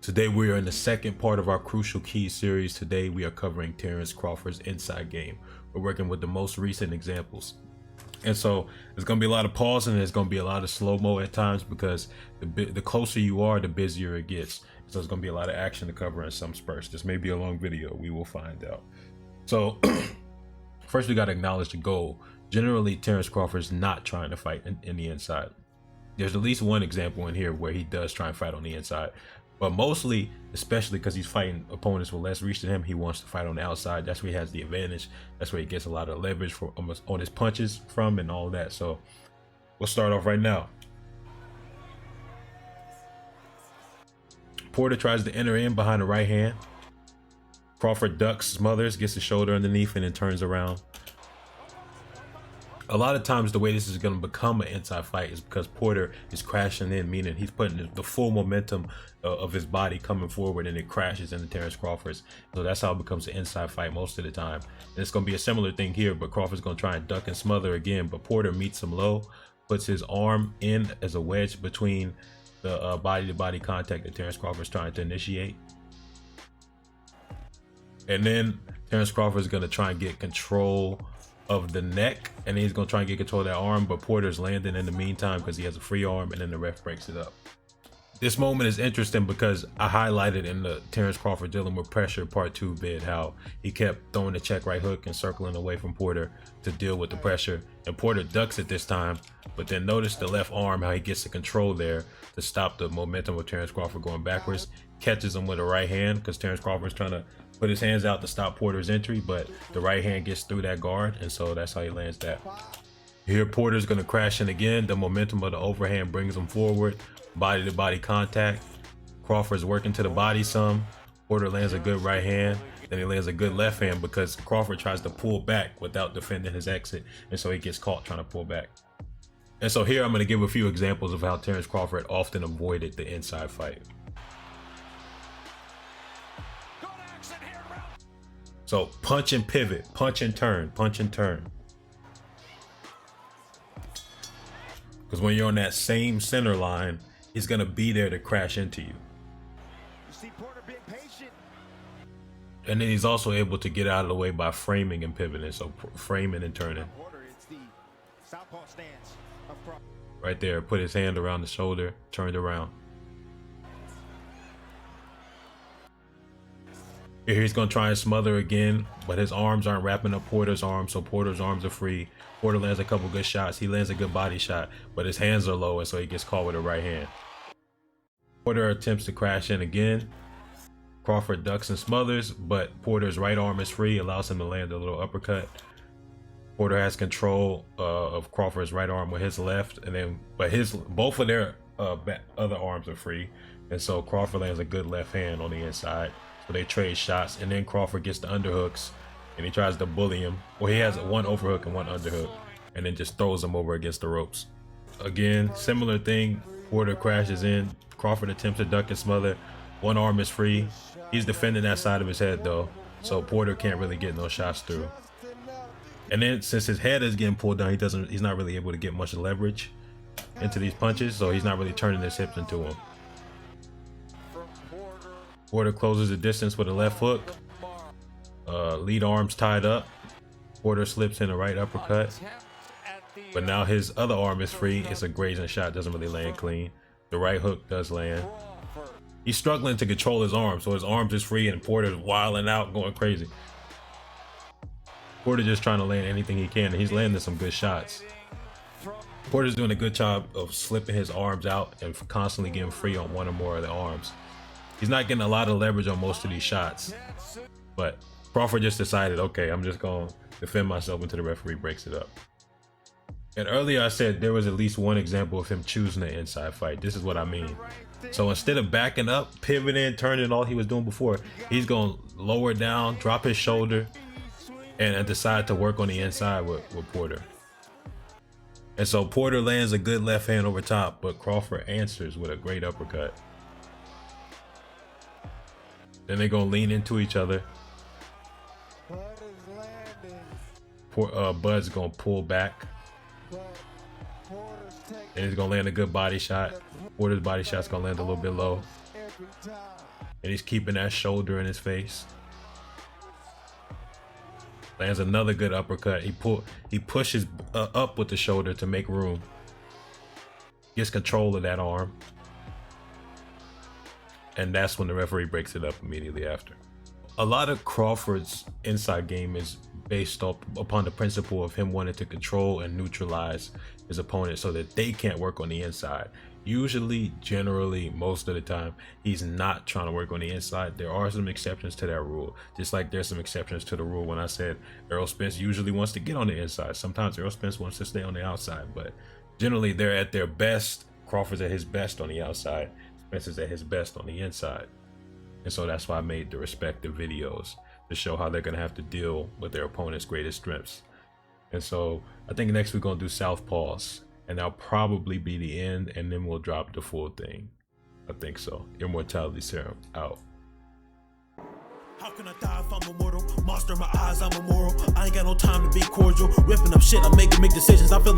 Today we are in the second part of our Crucial Keys series. Today we are covering Terence Crawford's inside game. We're working with the most recent examples. And so there's going to be a lot of pause and there's going to be a lot of slow-mo at times because the closer you are, the busier it gets. So there's going to be a lot of action to cover in some spurts. This may be a long video. We will find out. So first we got to acknowledge the goal. Generally, Terence Crawford's not trying to fight in the inside. There's at least one example in here where he does try and fight on the inside. But mostly, especially because he's fighting opponents with less reach than him, he wants to fight on the outside. That's where he has the advantage. That's where he gets a lot of leverage for on his punches from and all that. So we'll start off right now. Porter tries to enter in behind the right hand. Crawford ducks, smothers, gets the shoulder underneath, and then turns around. A lot of times the way this is going to become an inside fight is because Porter is crashing in, meaning he's putting the full momentum of his body coming forward and it crashes into Terence Crawford's. So that's how it becomes an inside fight most of the time. And it's going to be a similar thing here, but Crawford's going to try and duck and smother again, but Porter meets him low, puts his arm in as a wedge between the body-to-body contact that Terence Crawford's trying to initiate. And then Terence Crawford's going to try and get control of the neck, and he's going to try and get control of that arm, but Porter's landing in the meantime because he has a free arm, and then the ref breaks it up. This moment is interesting because I highlighted in the Terence Crawford dealing with pressure part 2 vid how he kept throwing the check right hook and circling away from Porter to deal with the pressure, and Porter ducks it this time, but then notice the left arm, how he gets the control there to stop the momentum of Terence Crawford going backwards, catches him with a right hand because Terence Crawford's trying to put his hands out to stop Porter's entry, but the right hand gets through that guard, and so that's how he lands that. Here Porter's going to crash in again. The momentum of the overhand brings him forward, body to body contact. Crawford's working to the body some. Porter lands a good right hand, then he lands a good left hand because Crawford tries to pull back without defending his exit, and so he gets caught trying to pull back. And so here I'm going to give a few examples of how Terence Crawford often avoided the inside fight. So punch and pivot, punch and turn, punch and turn. Because when you're on that same center line, he's going to be there to crash into you. See Porter being patient. And then he's also able to get out of the way by framing and pivoting. So framing and turning. It's the Southpaw stance of Crawford. Right there, put his hand around the shoulder, turned around. Here he's going to try and smother again, but his arms aren't wrapping up Porter's arms, so Porter's arms are free. Porter lands a couple good shots. He lands a good body shot, but his hands are low, and so he gets caught with a right hand. Porter attempts to crash in again. Crawford ducks and smothers, but Porter's right arm is free, allows him to land a little uppercut. Porter has control of Crawford's right arm with his left, and then both of their other arms are free, and so Crawford lands a good left hand on the inside. So they trade shots, and then Crawford gets the underhooks, and he tries to bully him. Well, he has one overhook and one underhook, and then just throws him over against the ropes. Again, similar thing. Porter crashes in. Crawford attempts to duck and smother. One arm is free. He's defending that side of his head though, so Porter can't really get no shots through. And then since his head is getting pulled down, he's not really able to get much leverage into these punches, so he's not really turning his hips into him. Porter closes the distance with a left hook. Lead arms tied up. Porter slips in a right uppercut. But now his other arm is free. It's a grazing shot, doesn't really land clean. The right hook does land. He's struggling to control his arms, so his arms is free and Porter's wilding out, going crazy. Porter just trying to land anything he can, and he's landing some good shots. Porter's doing a good job of slipping his arms out and constantly getting free on one or more of the arms. He's not getting a lot of leverage on most of these shots, but Crawford just decided, okay, I'm just going to defend myself until the referee breaks it up. And earlier I said there was at least one example of him choosing an inside fight. This is what I mean. So instead of backing up, pivoting, turning, all he was doing before, he's going to lower down, drop his shoulder, and decide to work on the inside with Porter. And so Porter lands a good left hand over top, but Crawford answers with a great uppercut. Then they're going to lean into each other. Bud's going to pull back. And he's going to land a good body shot. Porter's body shot's going to land a little bit low. And he's keeping that shoulder in his face. Lands another good uppercut. He pushes up with the shoulder to make room. Gets control of that arm. And that's when the referee breaks it up immediately after. A lot of Crawford's inside game is based upon the principle of him wanting to control and neutralize his opponent so that they can't work on the inside. Usually, generally, most of the time, he's not trying to work on the inside. There are some exceptions to that rule. Just like there's some exceptions to the rule when I said Errol Spence usually wants to get on the inside. Sometimes Errol Spence wants to stay on the outside, but generally they're at their best. Crawford's at his best on the outside. Spence is at his best on the inside. And so that's why I made the respective videos to show how they're going to have to deal with their opponent's greatest strengths. And so I think next we're going to do Southpaws. And that'll probably be the end, and then we'll drop the full thing. I think so. Immortality Serum out. How can I die if I'm immortal? Monster in my eyes, I'm immoral. I ain't got no time to be cordial. Ripping up shit, I'm making big decisions. I'm feeling